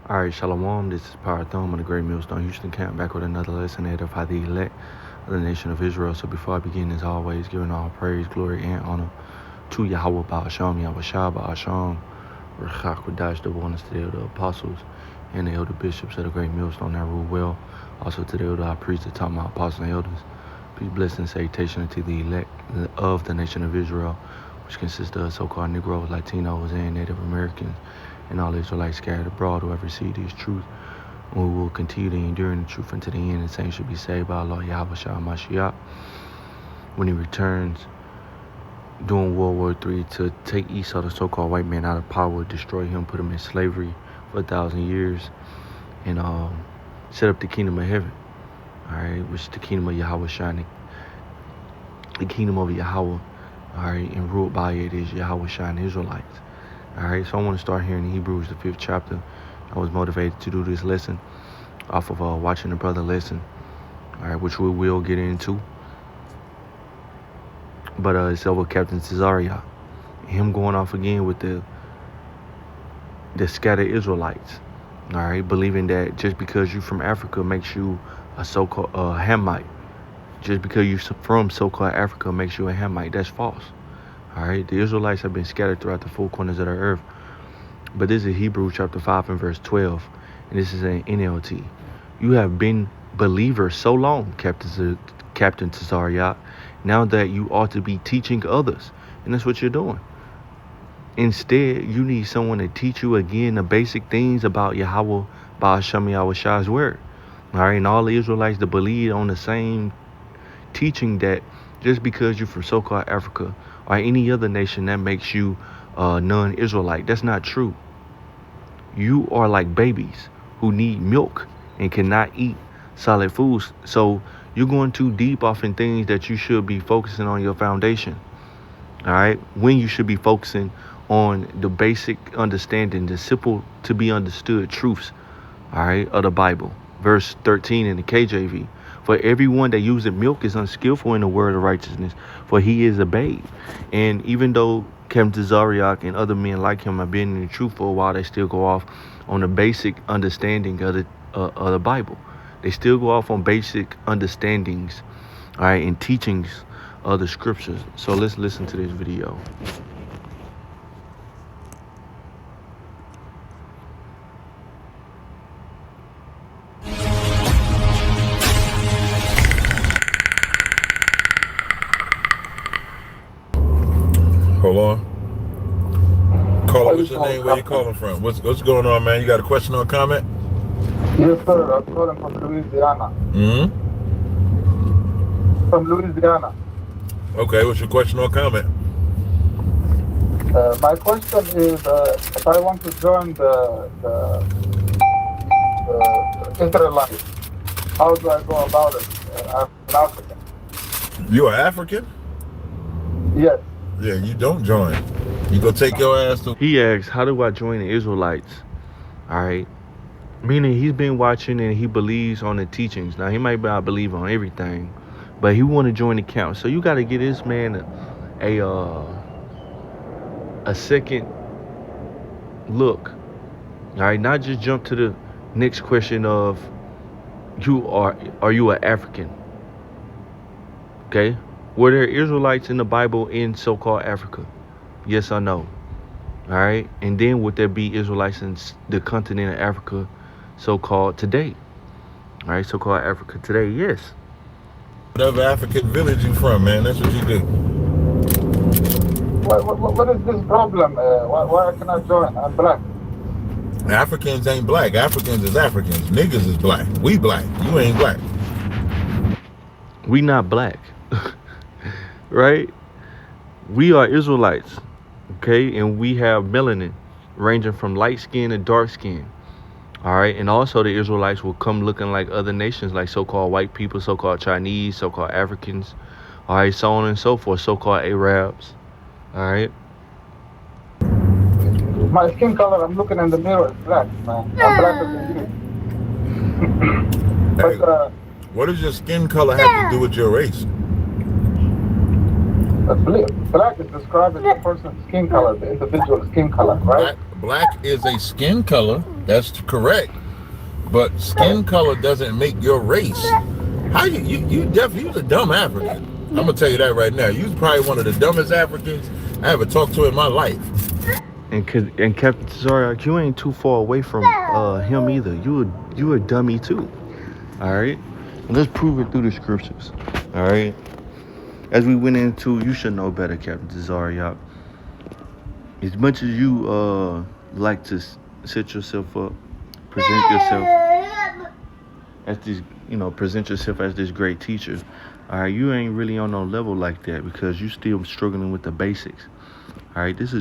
Alright, Shalom, this is Power Thumb on the Great Millstone Houston Camp, back with another lesson edify the elect of the nation of Israel. So before I begin, as always, giving all praise, glory, and honor to Yahweh Ba'asham, Yahweh Shah Ba'asham, Rechak Kodash, the one to the elder apostles and the elder bishops of the Great Millstone that rule well. Also to the elder high priests, the top of my apostles and elders. Peace, blessing, and salutation to the elect of the nation of Israel, which consists of so-called Negroes, Latinos, and Native Americans, and all Israelites scattered abroad who have received His truth. And we will continue to endure in the truth unto the end, and saints should be saved by Allah Yahweh Shah Mashiach when He returns during World War III to take Esau, the so-called white man, out of power, destroy him, put him in slavery for 1,000 years, and set up the kingdom of heaven. All right, which is the kingdom of Yahweh shining, the kingdom of Yahweh. All right, and ruled by it is Yahweh shining Israelites. All right, so I want to start here in Hebrews, the 5th chapter. I was motivated to do this lesson off of watching the brother lesson, all right, which we will get into. But it's over Captain Cesaria, him going off again with the scattered Israelites, all right, believing that just because you're from Africa makes you a so-called Hamite. Just because you're from so-called Africa makes you a Hamite. That's false. All right, the Israelites have been scattered throughout the four corners of the earth. But this is Hebrews chapter 5 and verse 12, and this is an NLT. You have been believers so long, Captain Cesaria, now that you ought to be teaching others, and that's what you're doing. Instead, you need someone to teach you again the basic things about Yahweh Ba'asham Yahweh Shah's word. All right, and all the Israelites to believe on the same teaching that just because you're from so-called Africa or any other nation, that makes you non-Israelite. That's not true. You are like babies who need milk and cannot eat solid foods. So you're going too deep off in things that you should be focusing on your foundation. All right, when you should be focusing on the basic understanding, the simple to be understood truths, all right, of the Bible. Verse 13 in the KJV. For everyone that uses milk is unskillful in the word of righteousness, for he is a babe. And even though Captain Zariak and other men like him have been in the truth for a while, they still go off on the basic understanding of the Bible. They still go off on basic understandings, all right, and teachings of the scriptures. So let's listen to this video. Hold on. Caller, what's your name? Where you calling from? What's going on, man? You got a question or a comment? Yes, sir. I'm calling from Louisiana. From Louisiana. Okay, what's your question or comment? My question is, if I want to join the Israelites, how do I go about it? I'm an African. You are African? Yes. Yeah, you don't join. You go take your ass to... He asks, how do I join the Israelites? All right. Meaning he's been watching and he believes on the teachings. Now, he might not believe on everything, but he want to join the camp. So you got to get this man a second look. All right. Not just jump to the next question of are you an African? Okay. Were there Israelites in the Bible in so-called Africa? Yes or no? All right. And then would there be Israelites in the continent of Africa, so-called today? All right. So-called Africa today. Yes. Whatever African village you from, man. That's what you do. What is this problem? Why I cannot join? I'm black. Africans ain't black. Africans is Africans. Niggas is black. We black. You ain't black. We not black. Right? We are Israelites, okay? And we have melanin ranging from light skin to dark skin, all right? And also the Israelites will come looking like other nations, like so-called white people, so-called Chinese, so-called Africans, all right, so on and so forth, so-called Arabs, all right? My skin color, I'm looking in the mirror, it's black, man. I'm blacker than you. But, what does your skin color have to do with your race? Black is described as the person's skin color, the individual skin color, right? black is a skin color. That's correct. But skin color doesn't make your race. How you definitely you're a dumb African. I'm gonna tell you that right now. You're probably one of the dumbest Africans I ever talked to in my life. And Captain Zaryak, you ain't too far away from him either. You a dummy too. All right. And let's prove it through the scriptures. All right. As we went into, you should know better, Captain Zaryak. As much as you like to set yourself up, present yourself as this, present yourself as this great teacher. All right, you ain't really on no level like that because you still struggling with the basics. All right, this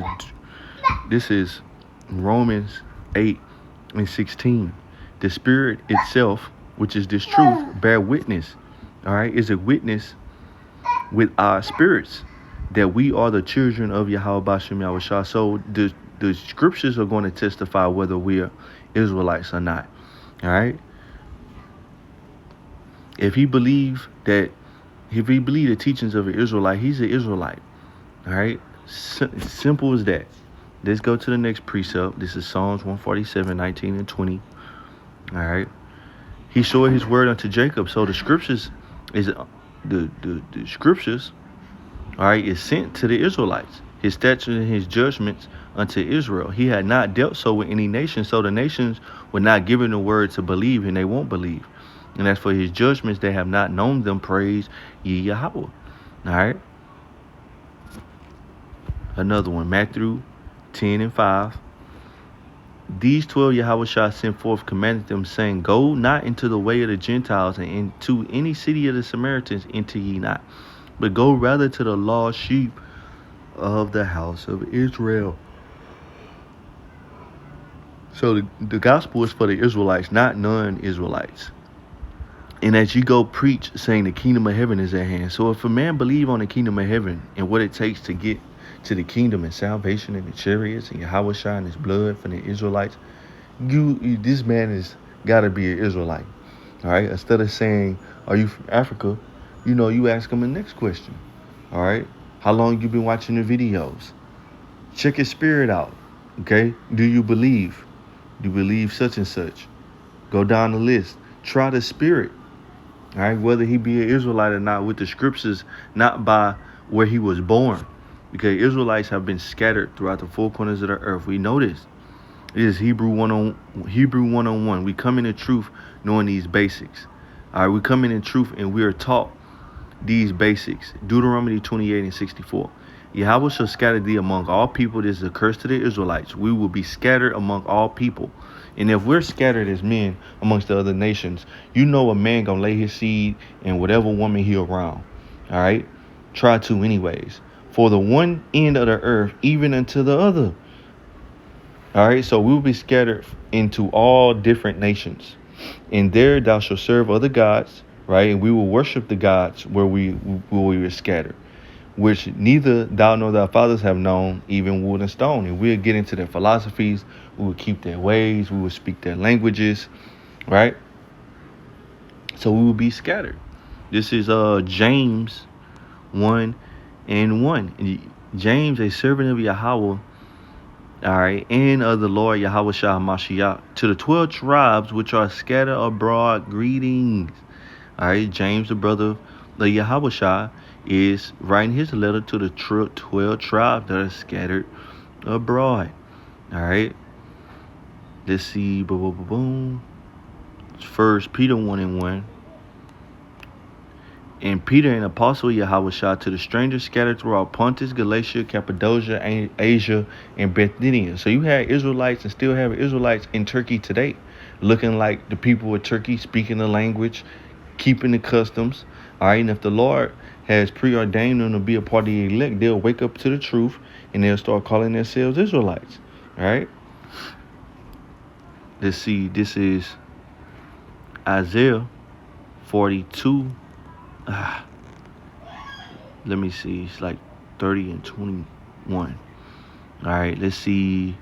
is Romans 8:16. The Spirit itself, which is this truth, bear witness. All right, is a witness with our spirits that we are the children of Yahweh Bashem Yahushua. So the scriptures are going to testify whether we are Israelites or not. All right. If he believe the teachings of an Israelite, he's an Israelite. All right. Simple as that. Let's go to the next precept. This is Psalms 147, 19 and 20. All right. He showed his word unto Jacob. So the scriptures is the scriptures, all right, is sent to the Israelites. His statutes and his judgments unto Israel. He had not dealt so with any nation, so the nations were not given the word to believe, and they won't believe. And as for his judgments, they have not known them. Praise ye Yahweh. All right. Another one, Matthew 10 and 5. These 12 Yahweh sent forth, commanded them, saying, Go not into the way of the Gentiles, and into any city of the Samaritans enter ye not, but go rather to the lost sheep of the house of Israel. So the gospel is for the Israelites, not non-Israelites. And as you go preach, saying the kingdom of heaven is at hand. So if a man believe on the kingdom of heaven and what it takes to get to the kingdom and salvation and the chariots and Yahweh and his blood for the Israelites, this man has got to be an Israelite. All right. Instead of saying, are you from Africa? You ask him the next question. All right. How long you been watching the videos? Check his spirit out. Okay. Do you believe? Do you believe such and such? Go down the list. Try the spirit. All right. Whether he be an Israelite or not, with the scriptures, not by where he was born. Because Israelites have been scattered throughout the four corners of the earth. We know this. It is Hebrew 101. We come in the truth knowing these basics. All right, we come in truth and we are taught these basics. Deuteronomy 28 and 64. Yahweh shall scatter thee among all people. This is a curse to the Israelites. We will be scattered among all people. And if we're scattered as men amongst the other nations, a man gonna lay his seed in whatever woman he around. All right, try to anyways. For the one end of the earth, even unto the other. All right, so we will be scattered into all different nations. And there thou shalt serve other gods, right? And we will worship the gods where we were scattered, which neither thou nor thy fathers have known, even wood and stone. And we'll get into their philosophies. We will keep their ways. We will speak their languages, right? So we will be scattered. This is James 1 and 1. James, a servant of Yahweh, all right, and of the Lord Yahweh Shah Mashiach, to the 12 tribes which are scattered abroad, greetings. All right, James, the brother of the Yahweh Shah, is writing his letter to the 12 tribes that are scattered abroad. All right, let's see. Boom. First Peter 1 and 1. And Peter, an apostle of Yahweh Shah, to the strangers scattered throughout Pontus, Galatia, Cappadocia, Asia, and Bithynia. So you had Israelites and still have Israelites in Turkey today, looking like the people of Turkey, speaking the language, keeping the customs. All right, and if the Lord has preordained them to be a part of the elect, they'll wake up to the truth and they'll start calling themselves Israelites. All right. Let's see. This is Isaiah 42. Let me see. It's like 30 and 21. All right, let's see.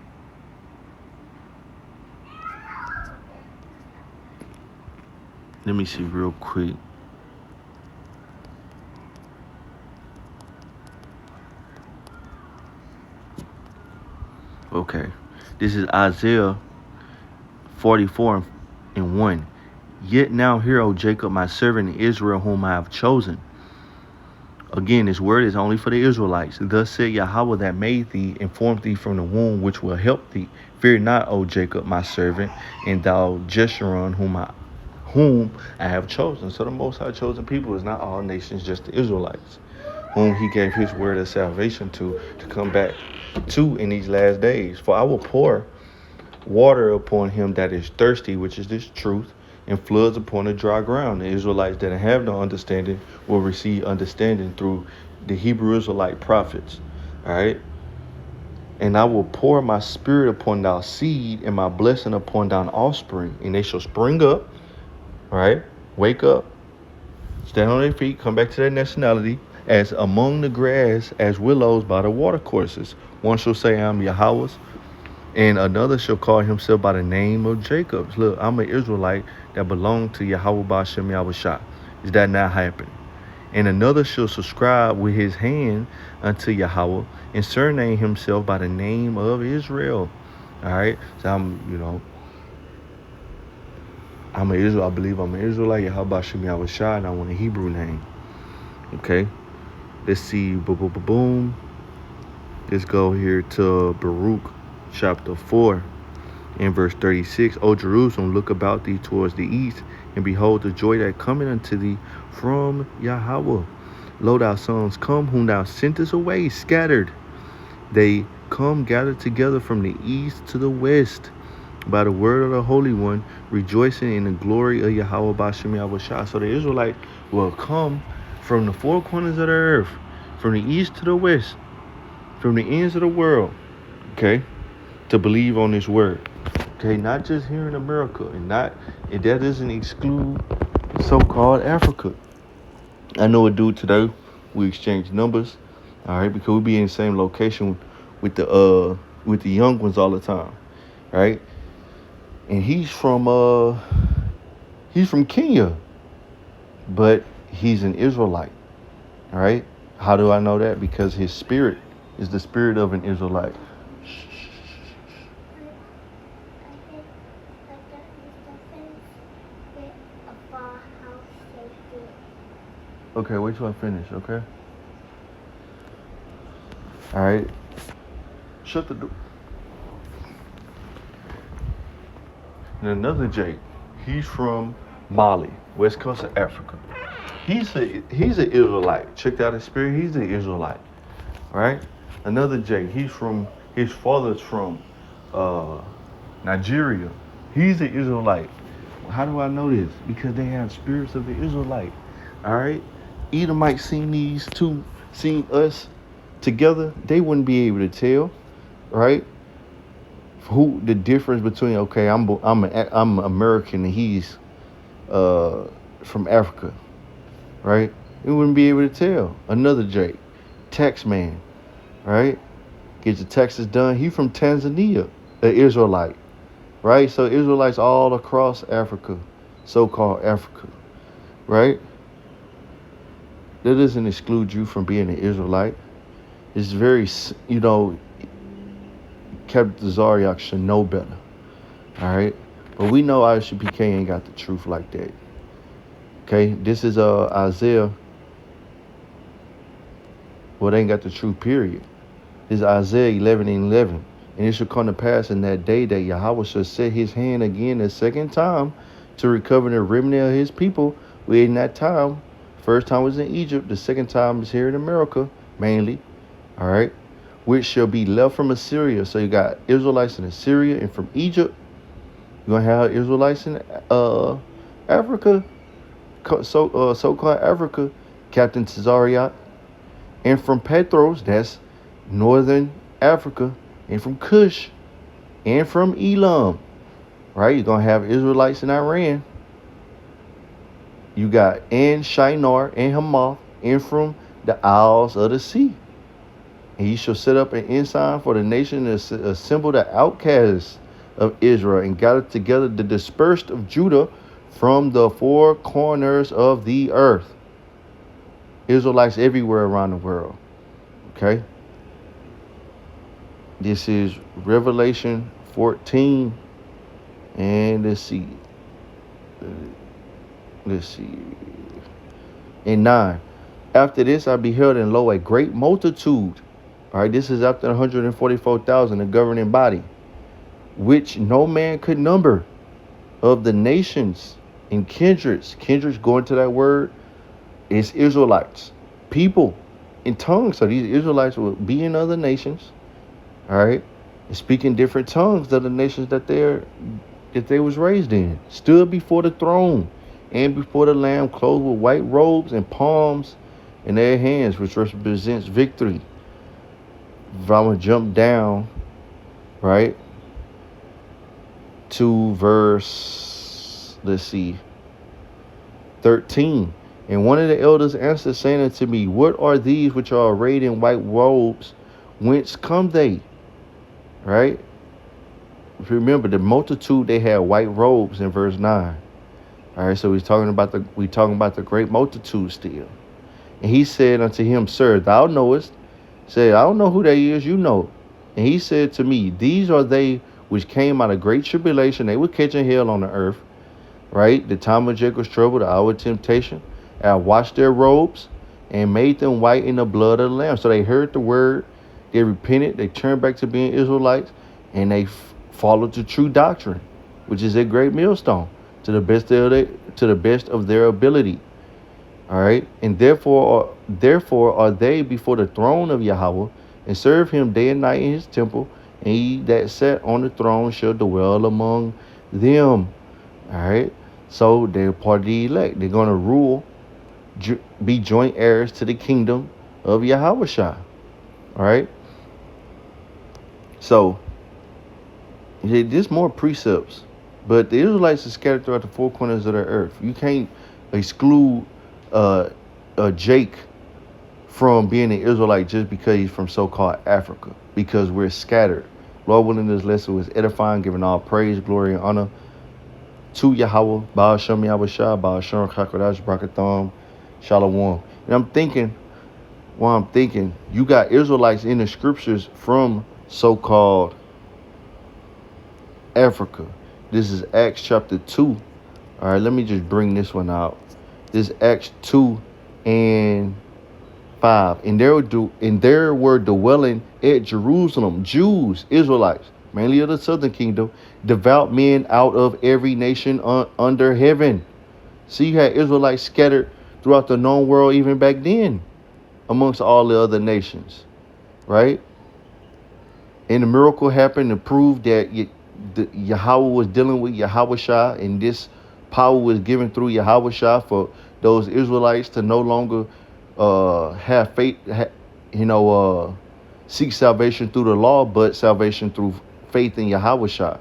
Let me see real quick. Okay. This is Isaiah 44 and 1. Yet now hear, O Jacob, my servant Israel, whom I have chosen. Again, this word is only for the Israelites. Thus said Yahweh that made thee, and formed thee from the womb, which will help thee. Fear not, O Jacob, my servant, and thou Jeshurun, whom I have chosen. So the Most High chosen people is not all nations, just the Israelites, whom he gave his word of salvation to come back to in these last days. For I will pour water upon him that is thirsty, which is this truth, and floods upon the dry ground. The Israelites that have no understanding will receive understanding through the Hebrew Israelite prophets. All right. And I will pour my spirit upon thy seed and my blessing upon thine offspring, and they shall spring up. All right. Wake up, stand on their feet, come back to their nationality, as among the grass, as willows by the watercourses. One shall say, I'm Yahweh's, and another shall call himself by the name of Jacob. Look, I'm an Israelite that belonged to Yahweh Ba'Shem Yahushua. Is that not happening? And another shall subscribe with his hand unto Yahweh and surname himself by the name of Israel. All right. So I'm an Israel. I believe I'm an Israelite, Yahweh Ba'Shem Yahushua, and I want a Hebrew name. Okay. Let's see. Boom. Let's go here to Baruch chapter 4 and verse 36. O Jerusalem, look about thee towards the east, and behold the joy that cometh unto thee from Yahweh. Lo, thy sons come, whom thou sentest away, scattered. They come gathered together from the east to the west, by the word of the Holy One, rejoicing in the glory of Yahweh Ba'Shem Yahushua. So the Israelite will come from the four corners of the earth, from the east to the west, from the ends of the world, okay, to believe on this word. Okay, not just here in America, and that doesn't exclude so-called Africa. I know a dude today, we exchanged numbers, all right, because we be in the same location with the young ones all the time, right? And he's from Kenya, but he's an Israelite, all right? How do I know that? Because his spirit is the spirit of an Israelite. Okay, wait till I finish, okay? All right. Shut the door. And another Jake, he's from Mali, west coast of Africa. He's an Israelite. Check out his spirit. He's an Israelite, right? Another Jake, his father's from Nigeria. He's an Israelite. How do I know this? Because they have spirits of the Israelite. All right. Edomites seen us together, they wouldn't be able to tell, right? Who the difference between, okay, I'm American and he's from Africa, right? We wouldn't be able to tell. Another Jake, tax man, right? Get your taxes done. He from Tanzania, an Israelite, right? So Israelites all across Africa, so-called Africa, right? That doesn't exclude you from being an Israelite. It's very, Captain Zaryak should know better. All right? But we know ISUPK ain't got the truth like that. Okay? This is Isaiah. Well, they ain't got the truth, period. This is Isaiah 11:11. And it shall come to pass in that day that Yahweh shall set his hand again a second time to recover the remnant of his people. We in that time. First time was in Egypt. The second time is here in America, mainly. All right. Which shall be left from Assyria. So you got Israelites in Assyria, and from Egypt, you're going to have Israelites in Africa, so-called Africa, Captain Tazariot. And from Petros, that's northern Africa, and from Cush, and from Elam, right? You're going to have Israelites in Iran. You got and Shinar and Hamath, and from the Isles of the Sea. And he shall set up an ensign for the nation to assemble the outcasts of Israel and gather together the dispersed of Judah from the four corners of the earth. Israelites everywhere around the world. Okay? This is Revelation 14, and let's see. Let's see. And 9. After this I beheld, and lo, a great multitude. All right, this is after 144,000, the governing body, which no man could number, of the nations and kindreds. Kindreds, going to that word, is Israelites. People in tongues. So these Israelites will be in other nations, all right, and speaking different tongues of the nations that they was raised in, stood before the throne and before the Lamb, clothed with white robes and palms in their hands, which represents victory. If I'm gonna jump down, right, to verse, let's see, 13. And one of the elders answered, saying unto me, what are these which are arrayed in white robes? Whence come they? Right? Remember, the multitude, they had white robes in verse 9. All right, so we talking about the great multitude still. And he said unto him, sir, thou knowest. Said, I don't know who they is, you know. And he said to me, these are they which came out of great tribulation. They were catching hell on the earth, right? The time of Jacob's trouble, the hour of temptation. And I washed their robes and made them white in the blood of the Lamb. So they heard the word, they repented, they turned back to being Israelites, and they followed the true doctrine, which is a great millstone, to the best of their ability. All right, and therefore are they before the throne of Yahweh, and serve him day and night in his temple, and he that sat on the throne shall dwell among them. All right, so they're part of the elect. They're going to rule, be joint heirs to the kingdom of Yahweh. All right, so there's more precepts, but the Israelites are scattered throughout the four corners of the earth. You can't exclude Jake from being an Israelite just because he's from so-called Africa, because we're scattered. Lord willing, this lesson was edifying, giving all praise, glory, and honor to Yahweh, Baal Shem Yahweh Shah, Baal Shem Chakodash, Brakatham, Shalom. And I'm thinking, you got Israelites in the scriptures from so-called Africa. This is Acts chapter 2. All right, let me just bring this one out. This is Acts 2 and 5. And there were dwelling at Jerusalem Jews, Israelites, mainly of the southern kingdom, devout men out of every nation under heaven. So you had Israelites scattered throughout the known world even back then, amongst all the other nations, right? And the miracle happened to prove that Yahweh was dealing with Yahweh Shah, and this power was given through Yahweh Shah for those Israelites to no longer have faith, seek salvation through the law, but salvation through faith in Yahweh Shah.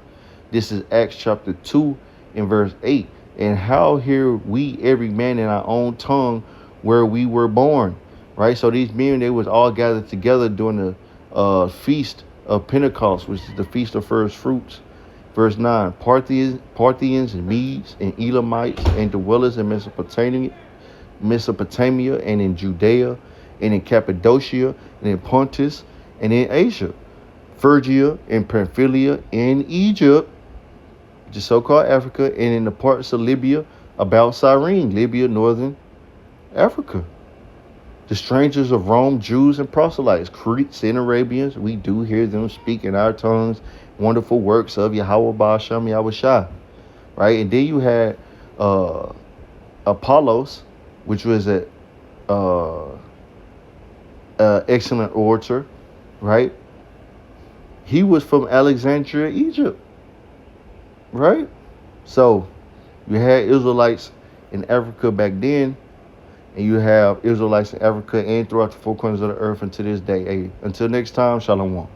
This is Acts chapter 2 and verse 8. And how hear we every man in our own tongue where we were born, right? So these men, they was all gathered together during the feast of Pentecost, which is the feast of first fruits. Verse 9, Parthians and Medes and Elamites and dwellers in Mesopotamia and in Judea and in Cappadocia and in Pontus and in Asia, Phrygia and Pamphylia, in Egypt, which is so-called Africa, and in the parts of Libya about Cyrene, Libya, northern Africa. The strangers of Rome, Jews and proselytes, Cretes and Arabians, we do hear them speak in our tongues wonderful works of Yahweh Baal Shem Yahweh Shah, right? And then you had Apollos, which was an excellent orator, right? He was from Alexandria, Egypt, right? So you had Israelites in Africa back then, and you have Israelites in Africa and throughout the four corners of the earth until this day. Hey, until next time, Shalom.